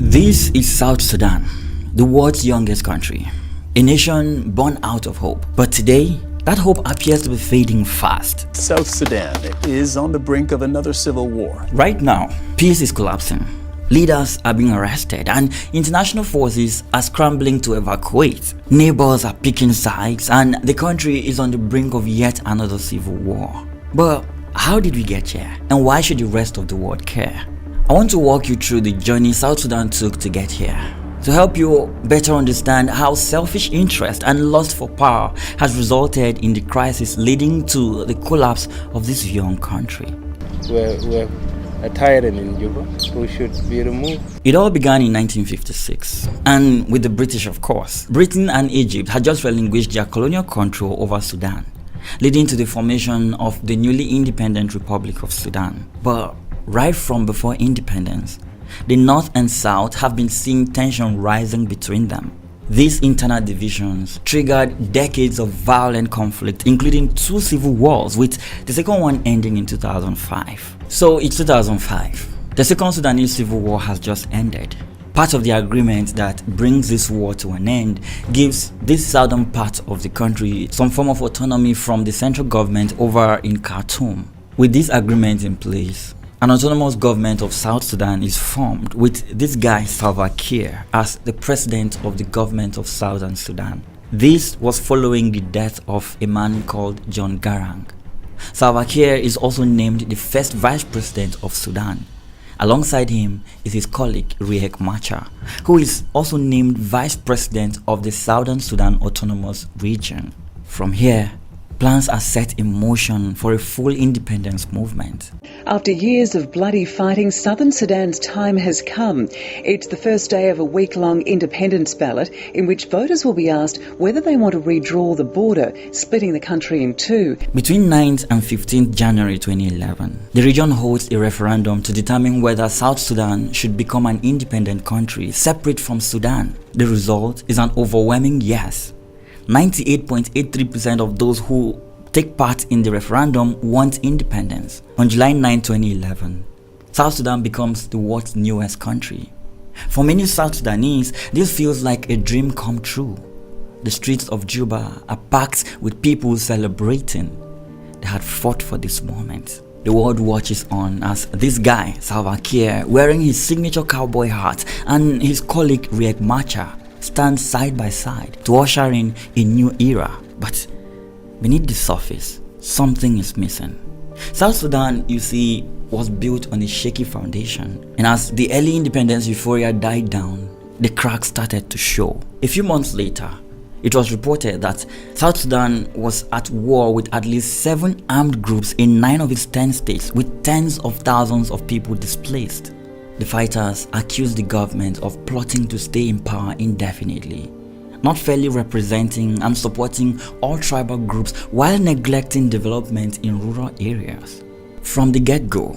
This is South Sudan, the world's youngest country, a nation born out of hope. But today, that hope appears to be fading fast. South Sudan is on the brink of another civil war. Right now, peace is collapsing. Leaders are being arrested and international forces are scrambling to evacuate. Neighbors are picking sides and the country is on the brink of yet another civil war. But how did we get here? And why should the rest of the world care? I want to walk you through the journey South Sudan took to get here, to help you better understand how selfish interest and lust for power has resulted in the crisis leading to the collapse of this young country. We're a tyrant in Juba who should be removed. It all began in 1956, and with the British, of course. Britain and Egypt had just relinquished their colonial control over Sudan, leading to the formation of the newly independent Republic of Sudan. But right from before independence, the North and South have been seeing tension rising between them. These internal divisions triggered decades of violent conflict, including 2 civil wars, with the second one ending in 2005. So it's 2005. The Second Sudanese Civil War has just ended. Part of the agreement that brings this war to an end gives this southern part of the country some form of autonomy from the central government over in Khartoum. With this agreement in place, an autonomous government of South Sudan is formed with this guy Salva Kiir as the president of the government of Southern Sudan. This was following the death of a man called John Garang. Salva Kiir is also named the first vice president of Sudan. Alongside him is his colleague Riek Machar, who is also named vice president of the Southern Sudan Autonomous Region. From here, plans are set in motion for a full independence movement. After years of bloody fighting, Southern Sudan's time has come. It's the first day of a week-long independence ballot in which voters will be asked whether they want to redraw the border, splitting the country in two. Between 9th and 15th January 2011, the region holds a referendum to determine whether South Sudan should become an independent country separate from Sudan. The result is an overwhelming yes. 98.83% of those who take part in the referendum want independence. On July 9, 2011, South Sudan becomes the world's newest country. For many South Sudanese, this feels like a dream come true. The streets of Juba are packed with people celebrating. They had fought for this moment. The world watches on as this guy, Salva Kiir, wearing his signature cowboy hat, and his colleague Riek Machar stand side by side to usher in a new era. But beneath the surface, something is missing. South Sudan, you see, was built on a shaky foundation, and as the early independence euphoria died down, the cracks started to show. A few months later, it was reported that South Sudan was at war with at least 7 armed groups in 9 of its 10 states, with tens of thousands of people displaced. The fighters accused the government of plotting to stay in power indefinitely, not fairly representing and supporting all tribal groups while neglecting development in rural areas. From the get-go,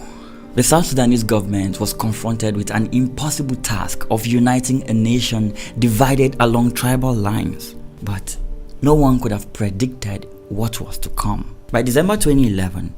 the South Sudanese government was confronted with an impossible task of uniting a nation divided along tribal lines. But no one could have predicted what was to come. By December 2011,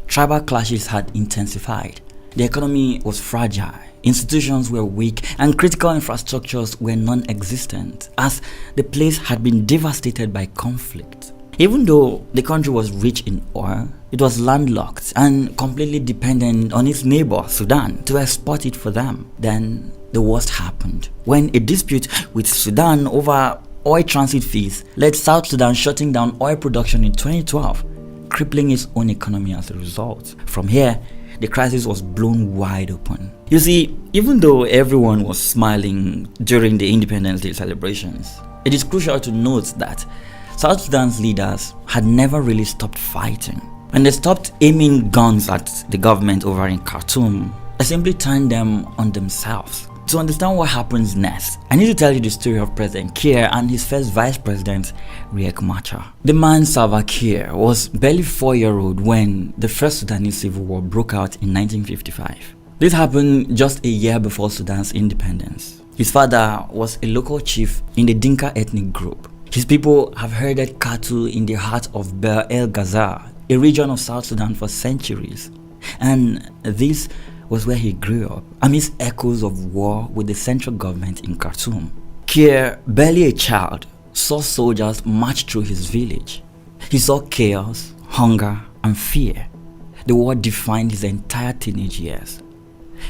tribal clashes had intensified. The economy was fragile. Institutions were weak and critical infrastructures were non-existent as the place had been devastated by conflict. Even though the country was rich in oil, it was landlocked and completely dependent on its neighbor, Sudan, to export it for them. Then the worst happened when a dispute with Sudan over oil transit fees led South Sudan shutting down oil production in 2012, crippling its own economy as a result. From here, the crisis was blown wide open. You see, even though everyone was smiling during the Independence Day celebrations, it is crucial to note that South Sudan's leaders had never really stopped fighting. When they stopped aiming guns at the government over in Khartoum, they simply turned them on themselves. To understand what happens next, I need to tell you the story of President Kiir and his first vice president, Riek Machar. The man Salva Kiir was barely 4-year-old when the first Sudanese civil war broke out in 1955. This happened just a year before Sudan's independence. His father was a local chief in the Dinka ethnic group. His people have herded cattle in the heart of Bahr el Ghazal, a region of South Sudan, for centuries. And this was where he grew up, amidst echoes of war with the central government in Khartoum. Kier, barely a child, saw soldiers march through his village. He saw chaos, hunger, and fear. The war defined his entire teenage years.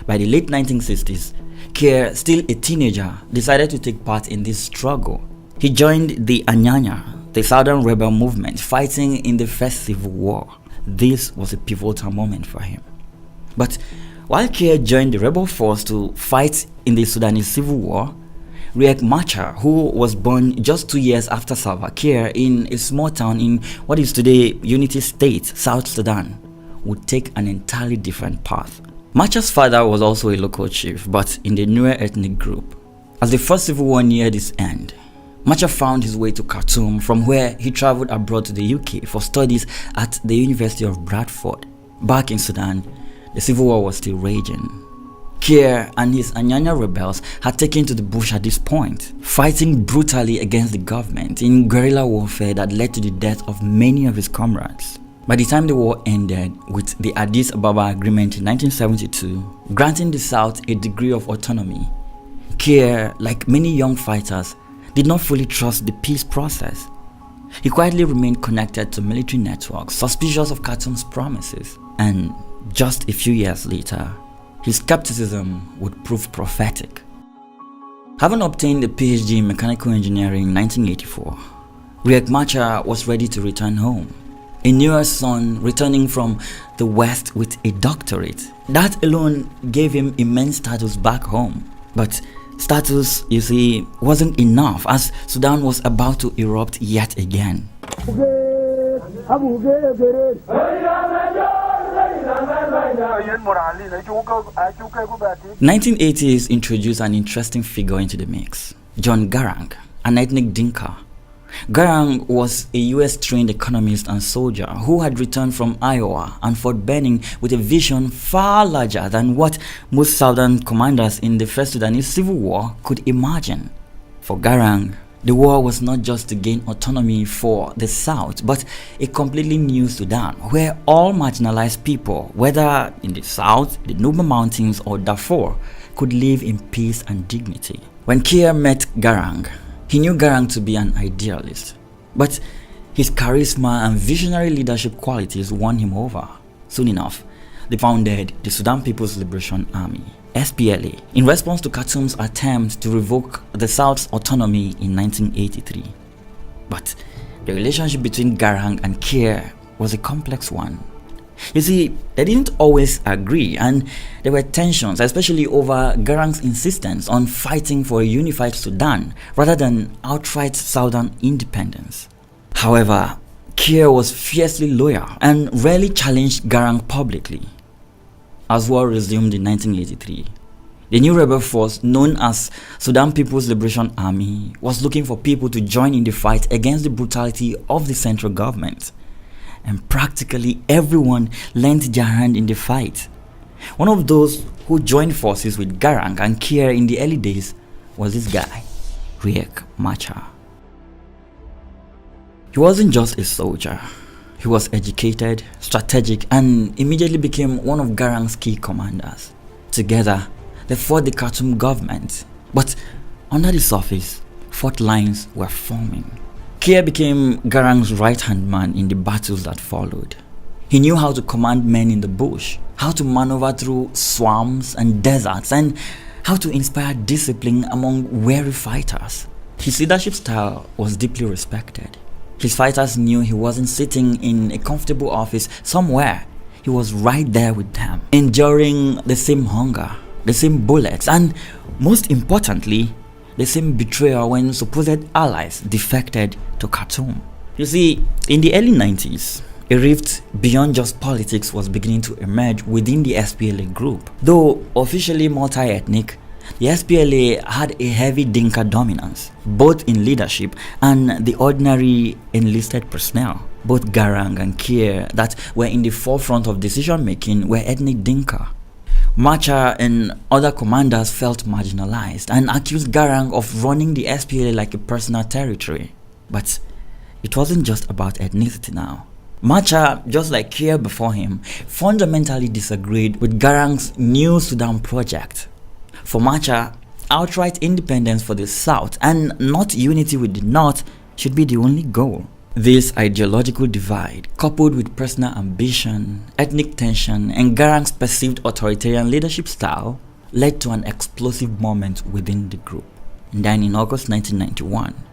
By the late 1960s, Kier, still a teenager, decided to take part in this struggle. He joined the Anyanya, the Southern rebel movement, fighting in the First Civil War. This was a pivotal moment for him. But while Kier joined the rebel force to fight in the Sudanese Civil War, Riek Machar, who was born just 2 years after Salva Kiir in a small town in what is today Unity State, South Sudan, would take an entirely different path. Machar's father was also a local chief, but in the newer ethnic group. As the First Civil War neared its end, Machar found his way to Khartoum, from where he traveled abroad to the UK for studies at the University of Bradford. Back in Sudan, the civil war was still raging. Kier and his Anyanya rebels had taken to the bush at this point, fighting brutally against the government in guerrilla warfare that led to the death of many of his comrades. By the time the war ended with the Addis Ababa Agreement in 1972, granting the South a degree of autonomy, Kier, like many young fighters, did not fully trust the peace process. He quietly remained connected to military networks, suspicious of Khartoum's promises, and just a few years later, his skepticism would prove prophetic. Having obtained a PhD in mechanical engineering in 1984, Riek Machar was ready to return home. A newer son returning from the West with a doctorate. That alone gave him immense status back home. But status, you see, wasn't enough as Sudan was about to erupt yet again. 1980s introduced an interesting figure into the mix, John Garang, an ethnic Dinka. Garang was a US-trained economist and soldier who had returned from Iowa and Fort Benning with a vision far larger than what most Southern commanders in the First Sudanese Civil War could imagine. For Garang, the war was not just to gain autonomy for the South, but a completely new Sudan, where all marginalized people, whether in the South, the Nuba Mountains, or Darfur, could live in peace and dignity. When Kiir met Garang, he knew Garang to be an idealist, but his charisma and visionary leadership qualities won him over. Soon enough, they founded the Sudan People's Liberation Army, SPLA, in response to Khartoum's attempt to revoke the South's autonomy in 1983. But the relationship between Garang and Kiir was a complex one. You see, they didn't always agree, and there were tensions, especially over Garang's insistence on fighting for a unified Sudan rather than outright Southern independence. However, Kiir was fiercely loyal and rarely challenged Garang publicly. As war resumed in 1983, the new rebel force known as Sudan People's Liberation Army was looking for people to join in the fight against the brutality of the central government. And practically everyone lent their hand in the fight. One of those who joined forces with Garang and Kiir in the early days was this guy, Riek Machar. He wasn't just a soldier. He was educated, strategic, and immediately became one of Garang's key commanders. Together, they fought the Khartoum government, but under the surface, fault lines were forming. Kiir became Garang's right-hand man in the battles that followed. He knew how to command men in the bush, how to maneuver through swamps and deserts, and how to inspire discipline among weary fighters. His leadership style was deeply respected. His fighters knew he wasn't sitting in a comfortable office somewhere. He was right there with them, enduring the same hunger, the same bullets, and most importantly, the same betrayal when supposed allies defected to Khartoum. You see, in the early 90s, a rift beyond just politics was beginning to emerge within the SPLA group. Though officially multi-ethnic, the SPLA had a heavy Dinka dominance, both in leadership and the ordinary enlisted personnel. Both Garang and Kiir that were in the forefront of decision-making were ethnic Dinka. Machar and other commanders felt marginalized and accused Garang of running the SPLA like a personal territory. But it wasn't just about ethnicity now. Machar, just like Kiir before him, fundamentally disagreed with Garang's New Sudan project. For Machar, outright independence for the South and not unity with the North should be the only goal. This ideological divide, coupled with personal ambition, ethnic tension, and Garang's perceived authoritarian leadership style, led to an explosive moment within the group. And then in August 1991,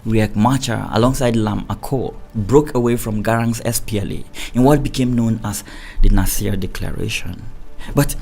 Riek Machar, alongside Lam Akol, broke away from Garang's SPLA in what became known as the Nasir Declaration. But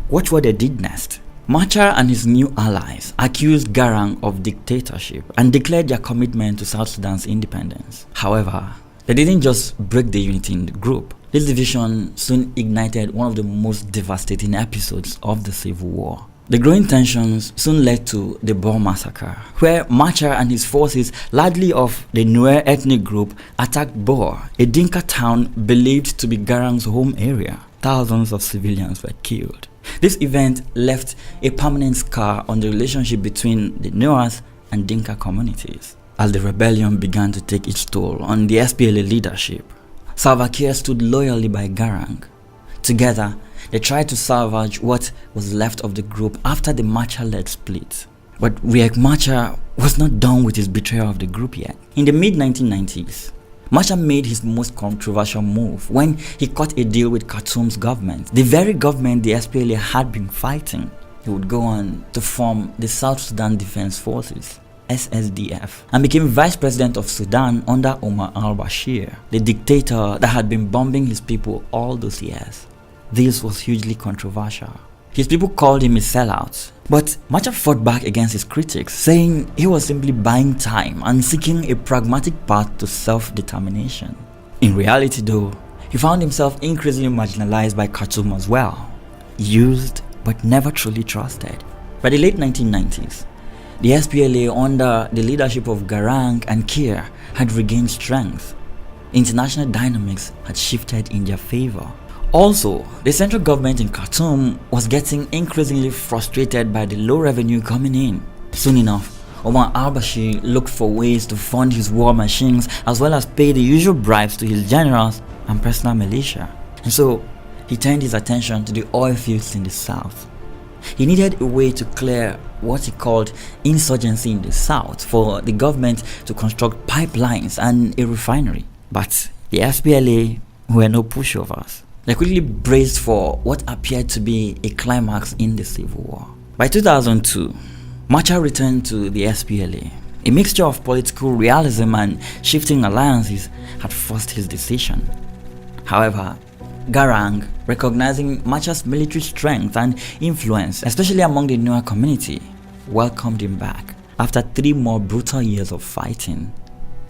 watch what they did next. Machar and his new allies accused Garang of dictatorship and declared their commitment to South Sudan's independence. However, they didn't just break the unity in the group. This division soon ignited one of the most devastating episodes of the Civil War. The growing tensions soon led to the Bor massacre, where Machar and his forces, largely of the Nuer ethnic group, attacked Bor, a Dinka town believed to be Garang's home area. Thousands of civilians were killed. This event left a permanent scar on the relationship between the Nuers and Dinka communities. As the rebellion began to take its toll on the SPLA leadership, Salva Kiir stood loyally by Garang. Together, they tried to salvage what was left of the group after the Machar-led split. But Riek Machar was not done with his betrayal of the group yet. In the mid-1990s, Machar made his most controversial move when he cut a deal with Khartoum's government, the very government the SPLA had been fighting. He would go on to form the South Sudan Defense Forces, SSDF, and became vice president of Sudan under Omar al-Bashir, the dictator that had been bombing his people all those years. This was hugely controversial. His people called him a sellout, but Machar fought back against his critics, saying he was simply buying time and seeking a pragmatic path to self-determination. In reality though, he found himself increasingly marginalized by Khartoum as well, used but never truly trusted. By the late 1990s, the SPLA under the leadership of Garang and Kiir had regained strength. International dynamics had shifted in their favor. Also, the central government in Khartoum was getting increasingly frustrated by the low revenue coming in. Soon enough, Omar al-Bashir looked for ways to fund his war machines as well as pay the usual bribes to his generals and personal militia. And so, he turned his attention to the oil fields in the south. He needed a way to clear what he called insurgency in the south for the government to construct pipelines and a refinery. But the SPLA were no pushovers. They quickly braced for what appeared to be a climax in the Civil War. By 2002, Machar returned to the SPLA. A mixture of political realism and shifting alliances had forced his decision. However, Garang, recognizing Machar's military strength and influence, especially among the Nuer community, welcomed him back. After 3 more brutal years of fighting,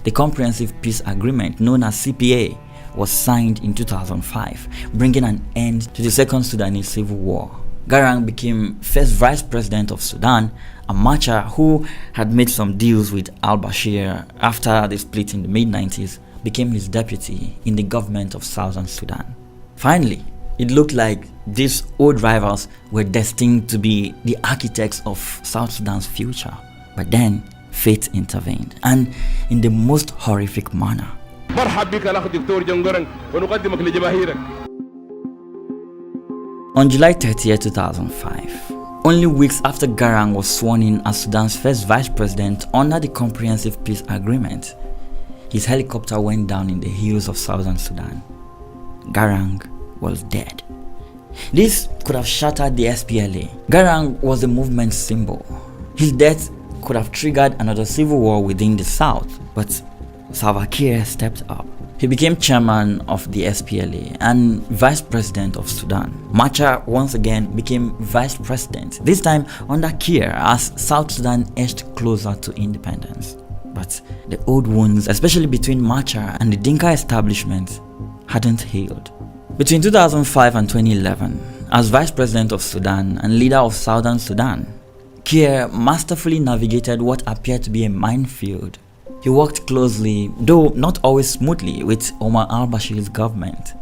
the Comprehensive Peace Agreement, known as CPA, was signed in 2005, bringing an end to the Second Sudanese Civil War. Garang became first vice president of Sudan, and Machar, who had made some deals with al-Bashir after the split in the mid-90s, became his deputy in the government of Southern Sudan. Finally, it looked like these old rivals were destined to be the architects of South Sudan's future. But then, fate intervened, and in the most horrific manner. On July 30, 2005, only weeks after Garang was sworn in as Sudan's first vice president under the Comprehensive Peace Agreement, his helicopter went down in the hills of southern Sudan. Garang was dead. This could have shattered the SPLA. Garang was the movement's symbol. His death could have triggered another civil war within the south, but Salva Kiir stepped up. He became chairman of the SPLA and vice president of Sudan. Machar once again became vice president, this time under Kiir as South Sudan edged closer to independence. But the old wounds, especially between Machar and the Dinka establishment, hadn't healed. Between 2005 and 2011, as vice president of Sudan and leader of Southern Sudan, Kiir masterfully navigated what appeared to be a minefield. He worked closely, though not always smoothly, with Omar al-Bashir's government.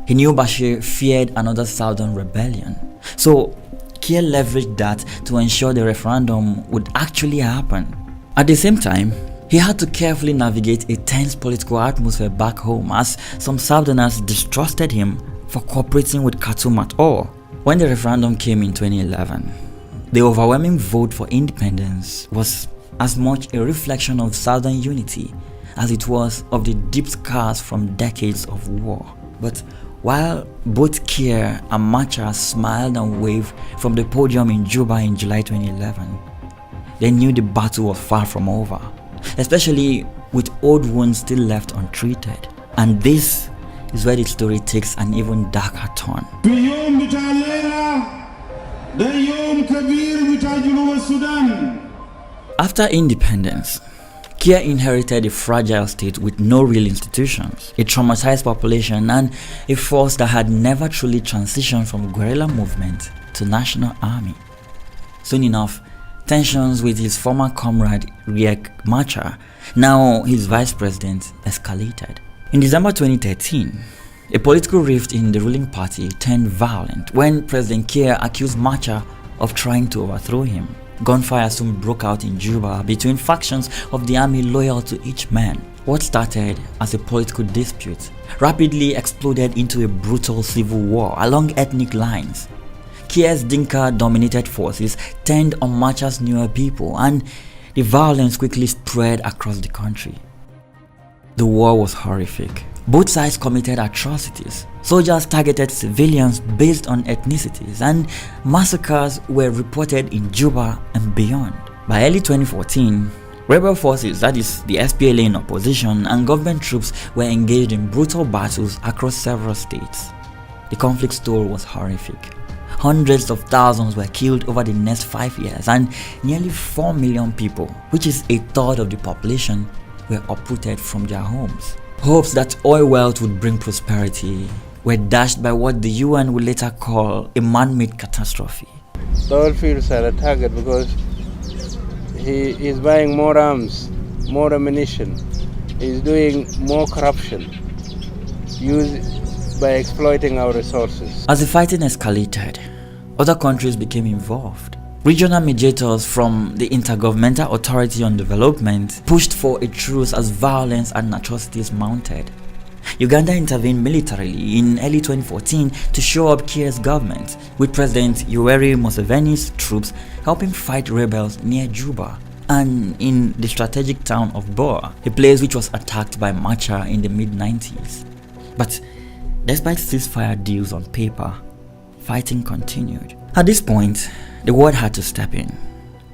He knew Bashir feared another southern rebellion, so Kiir leveraged that to ensure the referendum would actually happen. At the same time, He had to carefully navigate a tense political atmosphere back home as some Southerners distrusted him for cooperating with Khartoum at all. When the referendum came in 2011, the overwhelming vote for independence was as much a reflection of Southern unity as it was of the deep scars from decades of war. But while both Kiir and Machar smiled and waved from the podium in Juba in July 2011, they knew the battle was far from over, especially with old wounds still left untreated. And this is where the story takes an even darker turn. After independence, Kiir inherited a fragile state with no real institutions, a traumatized population, and a force that had never truly transitioned from guerrilla movement to national army. Soon enough, tensions with his former comrade Riek Machar, now his vice president, escalated. In December 2013, a political rift in the ruling party turned violent when President Kiir accused Machar of trying to overthrow him. Gunfire soon broke out in Juba between factions of the army loyal to each man. What started as a political dispute rapidly exploded into a brutal civil war along ethnic lines. Kiir's Dinka-dominated forces turned on Machar's newer people, and the violence quickly spread across the country. The war was horrific. Both sides committed atrocities. Soldiers targeted civilians based on ethnicities, and massacres were reported in Juba and beyond. By early 2014, rebel forces, that is the SPLA in opposition, and government troops were engaged in brutal battles across several states. The conflict's toll was horrific. Hundreds of thousands were killed over the next 5 years, and nearly 4 million people, which is a third of the population, were uprooted from their homes. Hopes that oil wealth would bring prosperity were dashed by what the UN would later call a man-made catastrophe. The oil fields are a target because he is buying more arms, more ammunition. He is doing more corruption by exploiting our resources. As the fighting escalated, other countries became involved. Regional mediators from the Intergovernmental Authority on Development pushed for a truce as violence and atrocities mounted. Uganda intervened militarily in early 2014 to shore up Kiir's government, with President Yoweri Museveni's troops helping fight rebels near Juba and in the strategic town of Boa, a place which was attacked by Machar in the mid-90s. But despite ceasefire deals on paper, fighting continued. At this point, the world had to step in.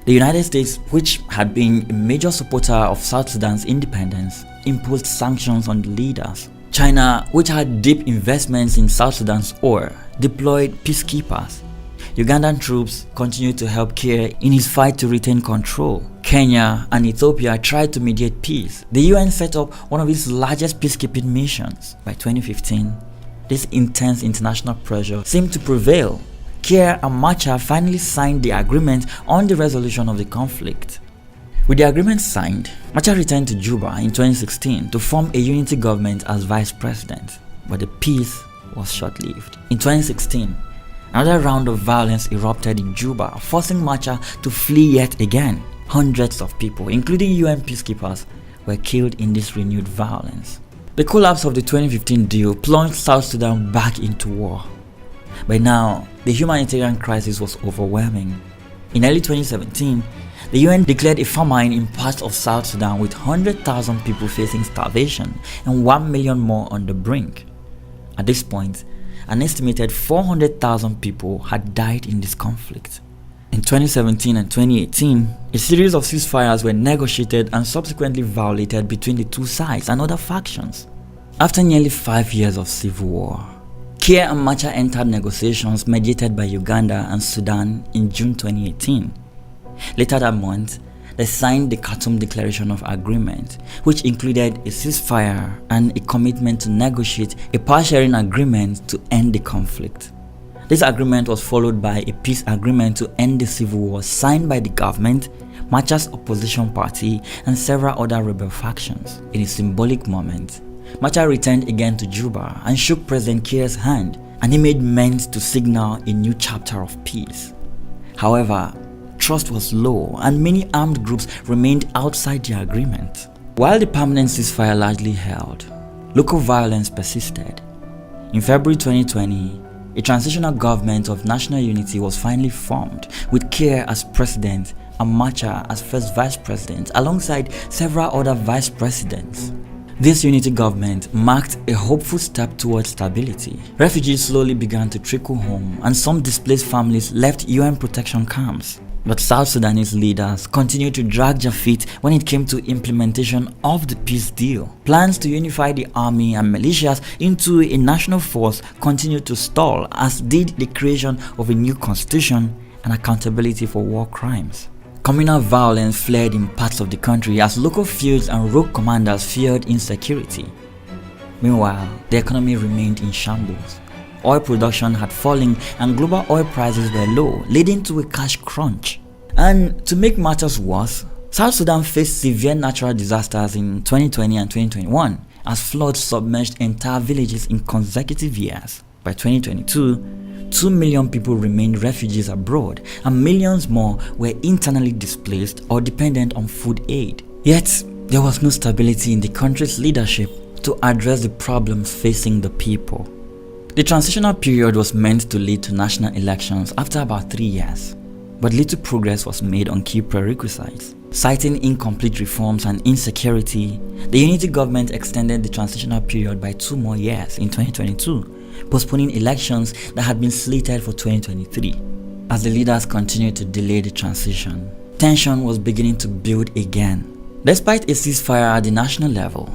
The United States, which had been a major supporter of South Sudan's independence, imposed sanctions on the leaders. China, which had deep investments in South Sudan's oil, deployed peacekeepers. Ugandan troops continued to help Kiir in his fight to retain control. Kenya and Ethiopia tried to mediate peace. The UN set up one of its largest peacekeeping missions. By 2015, this intense international pressure seemed to prevail. Kiir and Machar finally signed the agreement on the resolution of the conflict. With the agreement signed, Machar returned to Juba in 2016 to form a unity government as vice president, but the peace was short-lived. In 2016, another round of violence erupted in Juba, forcing Machar to flee yet again. Hundreds of people, including UN peacekeepers, were killed in this renewed violence. The collapse of the 2015 deal plunged South Sudan back into war. By now, the humanitarian crisis was overwhelming. In early 2017, the UN declared a famine in parts of South Sudan with 100,000 people facing starvation and 1 million more on the brink. At this point, an estimated 400,000 people had died in this conflict. In 2017 and 2018, a series of ceasefires were negotiated and subsequently violated between the two sides and other factions. After nearly 5 years of civil war, Kiir and Machar entered negotiations mediated by Uganda and Sudan in June 2018. Later that month, they signed the Khartoum Declaration of Agreement, which included a ceasefire and a commitment to negotiate a power-sharing agreement to end the conflict. This agreement was followed by a peace agreement to end the civil war signed by the government, Machar's opposition party, and several other rebel factions. In a symbolic moment, Machar returned again to Juba and shook President Kiir's hand, and he made amends to signal a new chapter of peace. However, trust was low and many armed groups remained outside the agreement. While the permanent ceasefire largely held, local violence persisted. In February 2020, a transitional government of national unity was finally formed, with Kiir as president and Machar as first vice president, alongside several other vice presidents. This unity government marked a hopeful step towards stability. Refugees slowly began to trickle home, and some displaced families left UN protection camps. But South Sudanese leaders continued to drag their feet when it came to implementation of the peace deal. Plans to unify the army and militias into a national force continued to stall, as did the creation of a new constitution and accountability for war crimes. Communal violence flared in parts of the country as local feuds and rogue commanders feared insecurity. Meanwhile, the economy remained in shambles. Oil production had fallen and global oil prices were low, leading to a cash crunch. And to make matters worse, South Sudan faced severe natural disasters in 2020 and 2021 as floods submerged entire villages in consecutive years. By 2022, 2 million people remained refugees abroad, and millions more were internally displaced or dependent on food aid. Yet, there was no stability in the country's leadership to address the problems facing the people. The transitional period was meant to lead to national elections after about 3 years, but little progress was made on key prerequisites. Citing incomplete reforms and insecurity, the unity government extended the transitional period by 2 more years in 2022, postponing elections that had been slated for 2023. As the leaders continued to delay the transition, tension was beginning to build again. Despite a ceasefire at the national level,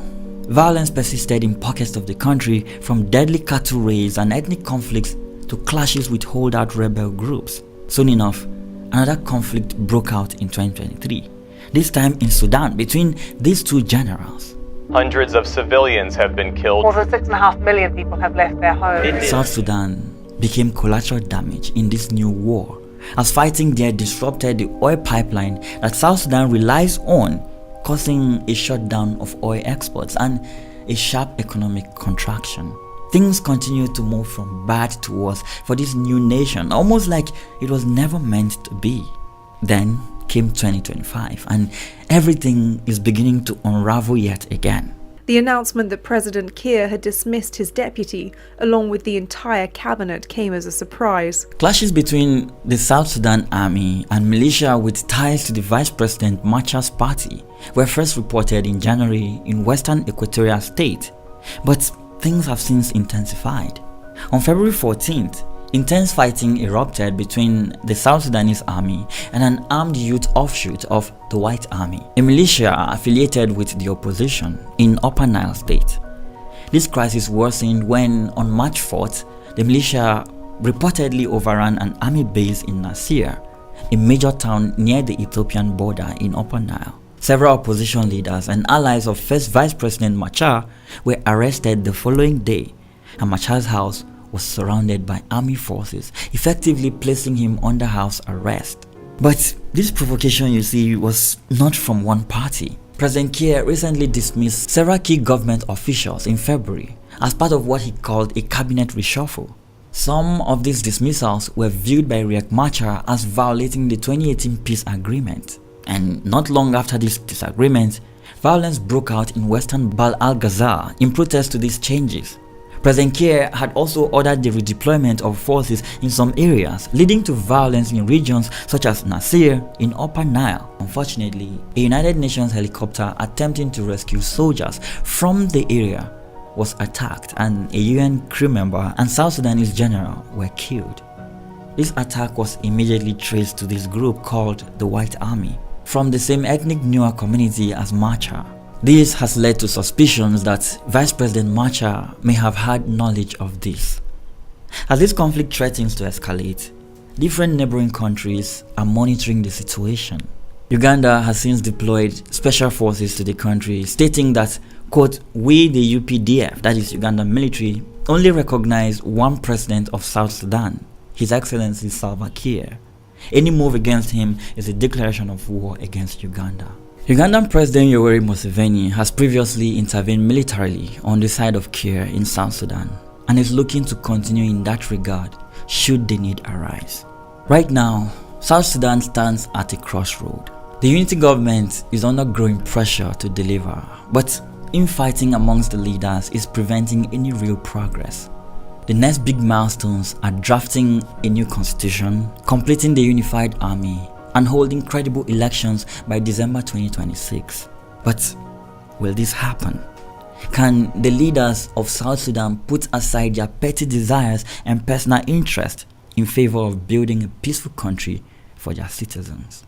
violence persisted in pockets of the country, from deadly cattle raids and ethnic conflicts to clashes with holdout rebel groups. Soon enough, another conflict broke out in 2023, this time in Sudan between these two generals. Hundreds of civilians have been killed. More than 6.5 million people have left their homes. South Sudan became collateral damage in this new war, as fighting there disrupted the oil pipeline that South Sudan relies on, causing a shutdown of oil exports and a sharp economic contraction. Things continued to move from bad to worse for this new nation, almost like it was never meant to be. Then came 2025, and everything is beginning to unravel yet again. The announcement that President Kiir had dismissed his deputy, along with the entire cabinet, came as a surprise. Clashes between the South Sudan army and militia with ties to the Vice President Machar's party were first reported in January in western Equatorial State, but things have since intensified. On February 14th, intense fighting erupted between the South Sudanese army and an armed youth offshoot of the White Army, a militia affiliated with the opposition in Upper Nile State. This crisis worsened when, on March 4th, the militia reportedly overran an army base in Nasir, a major town near the Ethiopian border in Upper Nile. Several opposition leaders and allies of first Vice President Machar were arrested the following day, and Machar's house was surrounded by army forces, effectively placing him under house arrest. But this provocation, you see, was not from one party. President Kiir recently dismissed several key government officials in February as part of what he called a cabinet reshuffle. Some of these dismissals were viewed by Riek Machar as violating the 2018 peace agreement. And not long after this disagreement, violence broke out in western Bahr al-Ghazal in protest to these changes. President Kiir had also ordered the redeployment of forces in some areas, leading to violence in regions such as Nasir in Upper Nile. Unfortunately, a United Nations helicopter attempting to rescue soldiers from the area was attacked, and a UN crew member and South Sudanese general were killed. This attack was immediately traced to this group called the White Army, from the same ethnic Nuer community as Machar. This has led to suspicions that Vice President Machar may have had knowledge of this. As this conflict threatens to escalate, different neighboring countries are monitoring the situation. Uganda has since deployed special forces to the country, stating that, quote, "We, the UPDF, that is Ugandan military, only recognize one president of South Sudan, His Excellency Salva Kiir. Any move against him is a declaration of war against Uganda." Ugandan President Yoweri Museveni has previously intervened militarily on the side of Kiir in South Sudan and is looking to continue in that regard should the need arise. Right now, South Sudan stands at a crossroad. The unity government is under growing pressure to deliver, but infighting amongst the leaders is preventing any real progress. The next big milestones are drafting a new constitution, completing the unified army, and holding credible elections by December 2026. But will this happen? Can the leaders of South Sudan put aside their petty desires and personal interest in favor of building a peaceful country for their citizens?